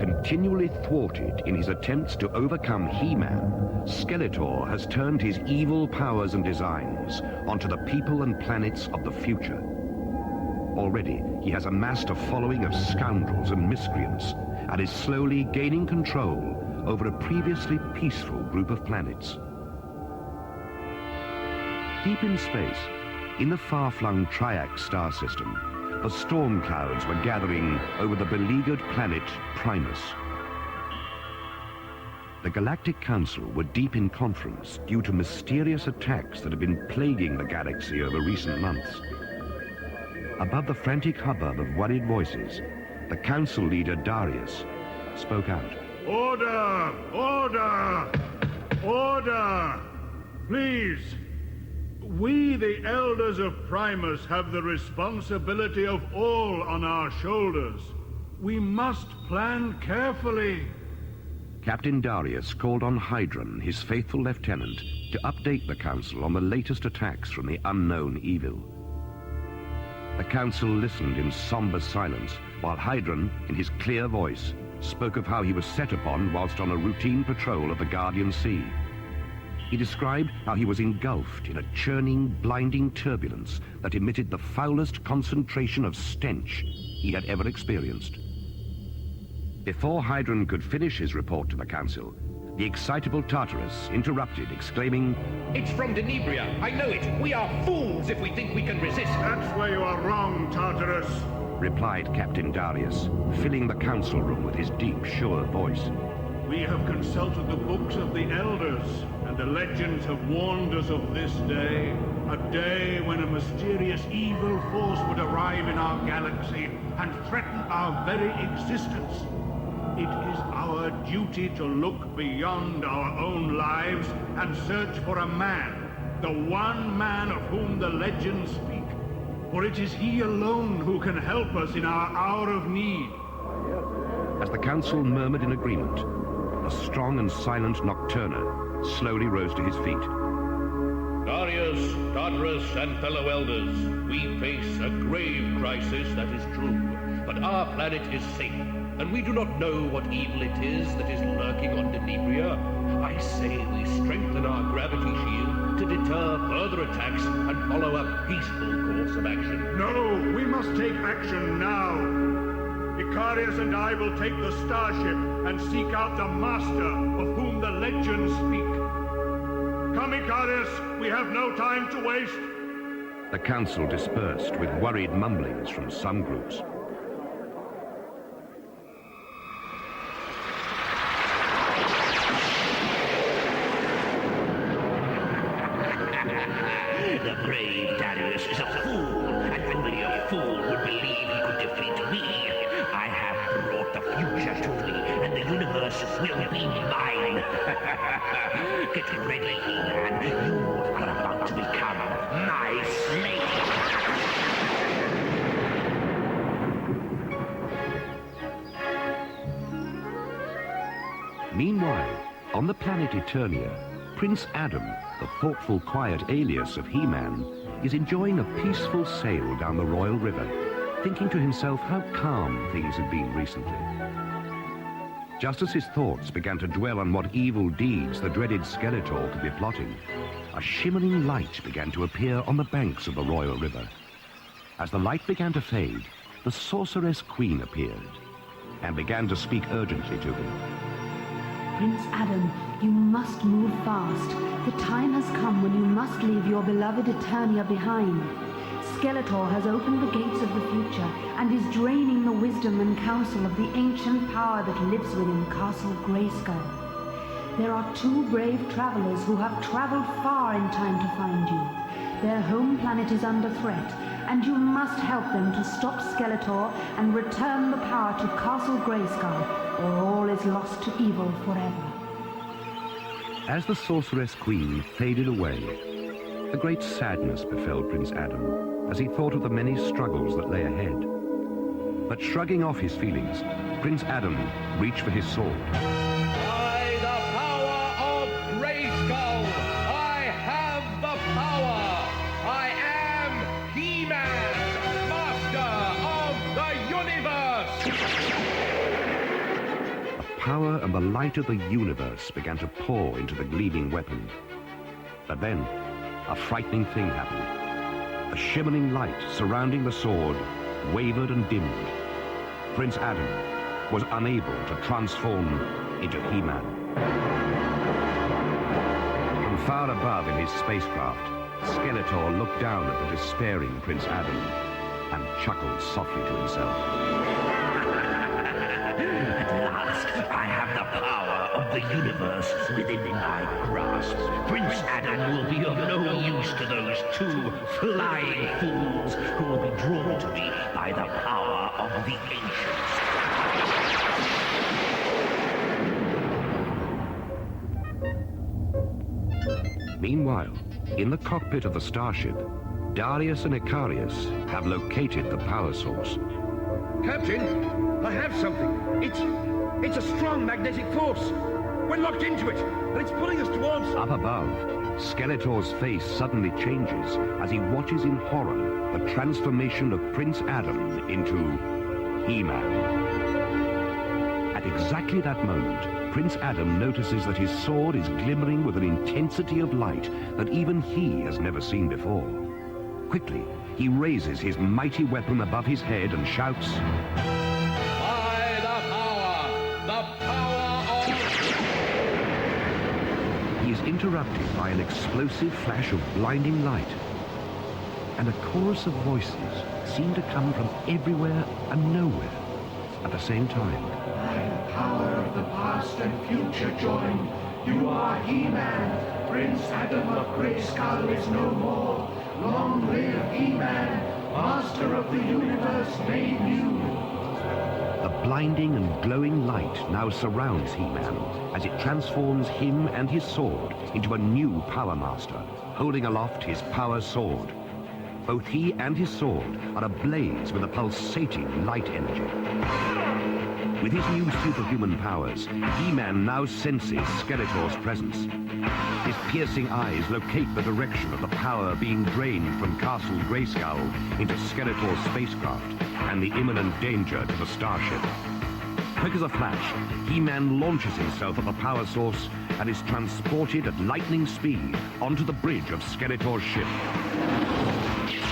Continually thwarted in his attempts to overcome He-Man, Skeletor has turned his evil powers and designs onto the people and planets of the future. Already, he has amassed a following of scoundrels and miscreants and is slowly gaining control over a previously peaceful group of planets. Deep in space, in the far-flung Triax star system, the storm clouds were gathering over the beleaguered planet Primus. The Galactic Council were deep in conference due to mysterious attacks that have been plaguing the galaxy over recent months. Above the frantic hubbub of worried voices, the Council leader Darius spoke out. Order! Order! Order! Please! We, the elders of Primus, have the responsibility of all on our shoulders. We must plan carefully. Captain Darius called on Hydron, his faithful lieutenant, to update the Council on the latest attacks from the unknown evil. The Council listened in somber silence, while Hydron, in his clear voice, spoke of how he was set upon whilst on a routine patrol of the Guardian Sea. He described how he was engulfed in a churning, blinding turbulence that emitted the foulest concentration of stench he had ever experienced. Before Hydron could finish his report to the Council, the excitable Tartarus interrupted, exclaiming, "It's from Denebria, I know it! We are fools if we think we can resist!" That's where you are wrong, Tartarus, replied Captain Darius, filling the Council room with his deep, sure voice. We have consulted the books of the elders, and the legends have warned us of this day. A day when a mysterious evil force would arrive in our galaxy and threaten our very existence. It is our duty to look beyond our own lives and search for a man, the one man of whom the legends speak. For it is he alone who can help us in our hour of need. As the Council murmured in agreement, the strong and silent Nocturna slowly rose to his feet. Darius, Tartarus, and fellow elders, we face a grave crisis, that is true. But our planet is safe, and we do not know what evil it is that is lurking on Denebria. I say we strengthen our gravity shield to deter further attacks and follow a peaceful course of action. No, we must take action now. Icarius and I will take the starship and seek out the master of whom the legends speak. Come, Icarius, we have no time to waste. The Council dispersed with worried mumblings from some groups. The brave Darius is a fool, and only a fool would believe he could defeat me. I have brought the future to thee, and the universe will be mine. Get ready, He-Man. You are about to become my slave. Meanwhile, on the planet Eternia, Prince Adam, the thoughtful, quiet alias of He-Man, is enjoying a peaceful sail down the Royal River, thinking to himself how calm things had been recently. Just as his thoughts began to dwell on what evil deeds the dreaded Skeletor could be plotting, a shimmering light began to appear on the banks of the Royal River. As the light began to fade, the Sorceress Queen appeared and began to speak urgently to him. Prince Adam, you must move fast. The time has come when you must leave your beloved Eternia behind. Skeletor has opened the gates of the future and is draining the wisdom and counsel of the ancient power that lives within Castle Grayskull. There are two brave travelers who have traveled far in time to find you. Their home planet is under threat, and you must help them to stop Skeletor and return the power to Castle Grayskull, or all is lost to evil forever. As the Sorceress Queen faded away, a great sadness befell Prince Adam as he thought of the many struggles that lay ahead. But shrugging off his feelings, Prince Adam reached for his sword. By the power of Grayskull, I have the power! I am He-Man, master of the universe! power and the light of the universe began to pour into the gleaming weapon. But then, a frightening thing happened. The shimmering light surrounding the sword wavered and dimmed. Prince Adam was unable to transform into He-Man. From far above in his spacecraft, Skeletor looked down at the despairing Prince Adam and chuckled softly to himself. At last, I have the power of the universe within my grasp. Prince Adam will be of no use to those two flying fools who will be drawn to me by the power of the ancients. Meanwhile, in the cockpit of the starship, Darius and Icarius have located the power source. Captain, I have something. It's a strong magnetic force. We're locked into it, and it's pulling us towards... Up above, Skeletor's face suddenly changes as he watches in horror the transformation of Prince Adam into He-Man. At exactly that moment, Prince Adam notices that his sword is glimmering with an intensity of light that even he has never seen before. Quickly, he raises his mighty weapon above his head and shouts, By the power of... He is interrupted by an explosive flash of blinding light. And a chorus of voices seem to come from everywhere and nowhere at the same time. Power of the past and future join. You are He-Man. Prince Adam of Grayskull is no more. Long live He-Man, master of the universe made new. The blinding and glowing light now surrounds He-Man as it transforms him and his sword into a new Power Master, holding aloft his power sword. Both he and his sword are ablaze with a pulsating light energy. With his new superhuman powers, He-Man now senses Skeletor's presence. His piercing eyes locate the direction of the power being drained from Castle Grayskull into Skeletor's spacecraft and the imminent danger to the starship. Quick as a flash, He-Man launches himself at the power source and is transported at lightning speed onto the bridge of Skeletor's ship.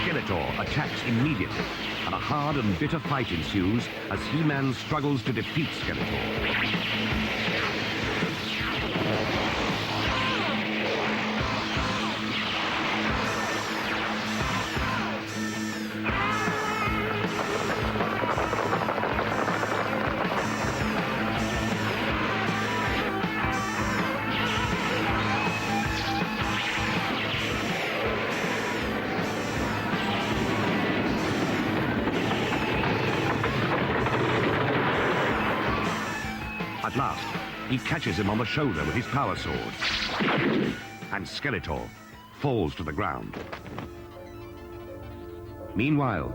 Skeletor attacks immediately, and a hard and bitter fight ensues as He-Man struggles to defeat Skeletor. At last, he catches him on the shoulder with his power sword, and Skeletor falls to the ground. Meanwhile,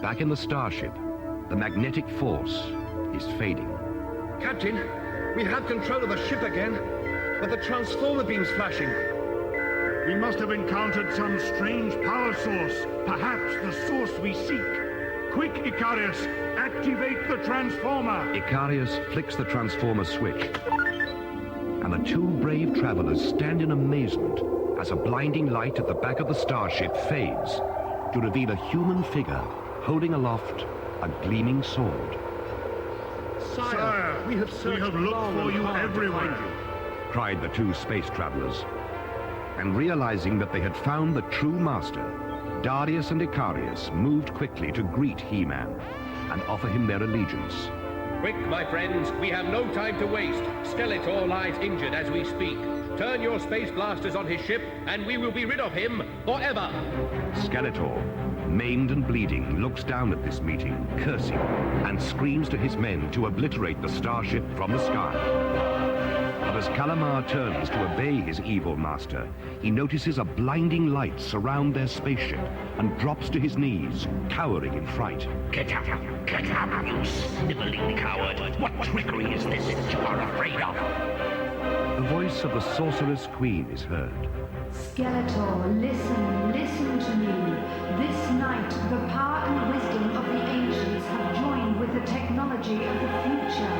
back in the starship, the magnetic force is fading. Captain, we have control of the ship again, but the transformer beam's flashing. We must have encountered some strange power source. Perhaps the source we seek. Quick, Icarius, activate the transformer. Icarius flicks the transformer switch, and the two brave travelers stand in amazement as a blinding light at the back of the starship fades to reveal a human figure holding aloft a gleaming sword. Sire, we have looked for you everywhere. Cried the two space travelers. And realizing that they had found the true master, Darius and Icarius moved quickly to greet He-Man and offer him their allegiance. Quick, my friends, we have no time to waste. Skeletor lies injured as we speak. Turn your space blasters on his ship, and we will be rid of him forever. Skeletor, maimed and bleeding, looks down at this meeting, cursing, and screams to his men to obliterate the starship from the sky. But as Calamar turns to obey his evil master, he notices a blinding light surround their spaceship and drops to his knees, cowering in fright. Get up, you sniveling coward. What trickery is this that you are afraid of? The voice of the Sorceress Queen is heard. Skeletor, listen to me. This night, the power and wisdom of the ancients have joined with the technology of the future.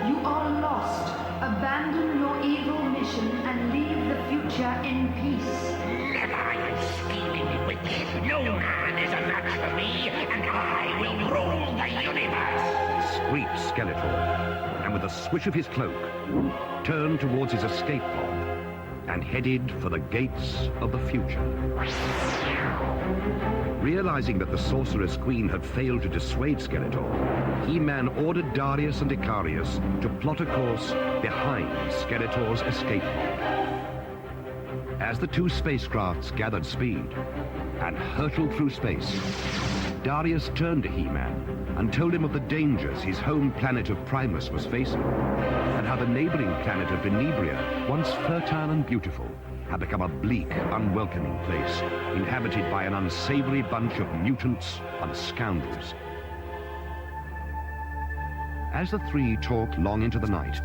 You are lost Skeletor, and with a swish of his cloak, turned towards his escape pod and headed for the gates of the future. Realizing that the Sorceress Queen had failed to dissuade Skeletor, He-Man ordered Darius and Icarius to plot a course behind Skeletor's escape pod. As the two spacecrafts gathered speed and hurtled through space, Darius turned to He-Man and told him of the dangers his home planet of Primus was facing, and how the neighboring planet of Venebria, once fertile and beautiful, had become a bleak, unwelcoming place, inhabited by an unsavory bunch of mutants and scoundrels. As the three talked long into the night,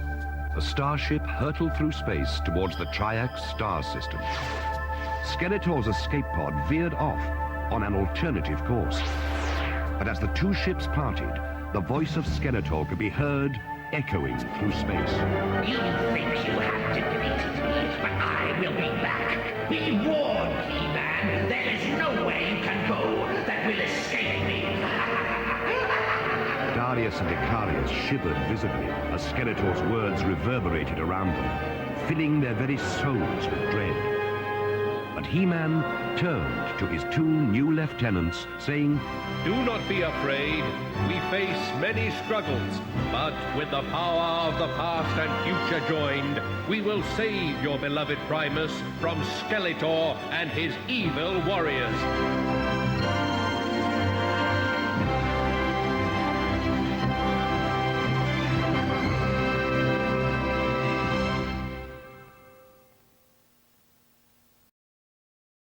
the starship hurtled through space towards the Triax star system. Skeletor's escape pod veered off on an alternative course. But as the two ships parted, the voice of Skeletor could be heard echoing through space. You think you have defeated me, but I will be back. Be warned, He-Man. There is no way you can go that will escape me. Darius and Icarius shivered visibly as Skeletor's words reverberated around them, filling their very souls with dread. But He-Man turned to his two new lieutenants, saying, Do not be afraid. We face many struggles, but with the power of the past and future joined, we will save your beloved Primus from Skeletor and his evil warriors.